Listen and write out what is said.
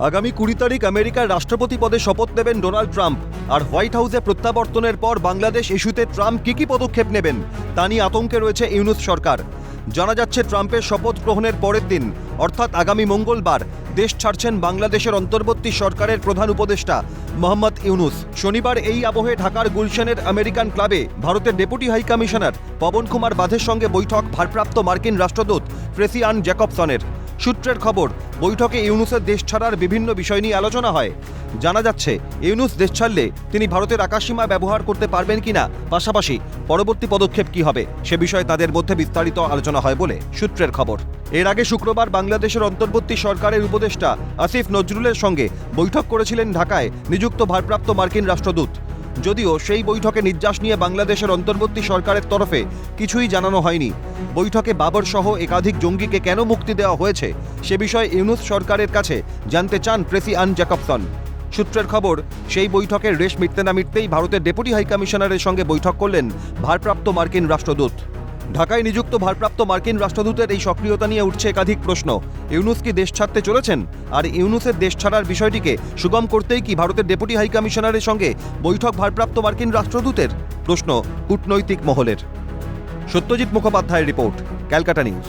আগামী 20 তারিখ আমেরিকার রাষ্ট্রপতি পদে শপথ নেবেন ডোনাল্ড ট্রাম্প। আর হোয়াইট হাউসে প্রত্যাবর্তনের পর বাংলাদেশ ইস্যুতে ট্রাম্প কি পদক্ষেপ নেবেন তা নিয়ে আতঙ্কে রয়েছে ইউনূস সরকার। জানা যাচ্ছে ট্রাম্পের শপথ গ্রহণের পরের দিন অর্থাৎ আগামী মঙ্গলবার দেশ ছাড়ছেন বাংলাদেশের অন্তর্বর্তী সরকারের প্রধান উপদেষ্টা মোহাম্মদ ইউনূস। শনিবার এই আবহে ঢাকার গুলশানের আমেরিকান ক্লাবে ভারতের deputy high commissioner Pavan Kumar বাধের সঙ্গে বৈঠক ভারপ্রাপ্ত মার্কিন রাষ্ট্রদূত ট্রেসি আন জ্যাকবসনের। সূত্রের খবর, বৈঠকে ইউনূসের দেশ ছাড়ার বিভিন্ন বিষয় নিয়ে আলোচনা হয়। জানা যাচ্ছে ইউনূস দেশ ছাড়লে তিনি ভারতের আকাশসীমা ব্যবহার করতে পারবেন কিনা, পাশাপাশি পরবর্তী পদক্ষেপ কি হবে সে বিষয়ে তাদের মধ্যে বিস্তারিত আলোচনা হয় বলে সূত্রের খবর। এর আগে শুক্রবার বাংলাদেশের অন্তর্বর্তী সরকারের উপদেষ্টা আসিফ নজরুলের সঙ্গে বৈঠক করেছিলেন ঢাকায় নিযুক্ত ভারপ্রাপ্ত মার্কিন রাষ্ট্রদূত। যদিও সেই বৈঠকে নির্যাস নিয়ে বাংলাদেশের অন্তর্বর্তী সরকারের তরফে কিছুই জানানো হয়নি। বৈঠকে বাবর সহ একাধিক জঙ্গিকে কেন মুক্তি দেওয়া হয়েছে সে বিষয়ে ইউনূস সরকারের কাছে জানতে চান ট্রেসি আন জ্যাকবসন। সূত্রের খবর, সেই বৈঠকের রেশ মিটতে না মিটতেই ভারতের ডেপুটি হাই কমিশনারের সঙ্গে বৈঠক করলেন ভারপ্রাপ্ত মার্কিন রাষ্ট্রদূত। ঢাকায় নিযুক্ত ভারপ্রাপ্ত মার্কিন রাষ্ট্রদূতের এই সক্রিয়তা নিয়ে উঠছে একাধিক প্রশ্ন। ইউনূস কি দেশ ছাড়তে চলেছেন? আর ইউনূসের দেশ ছাড়ার বিষয়টিকে সুগম করতেই কি ভারতের ডেপুটি হাই কমিশনারের সঙ্গে বৈঠক ভারপ্রাপ্ত মার্কিন রাষ্ট্রদূতের? প্রশ্ন কূটনৈতিক মহলের। সত্যজিৎ মুখোপাধ্যায়ের রিপোর্ট, ক্যালকাটা নিউজ।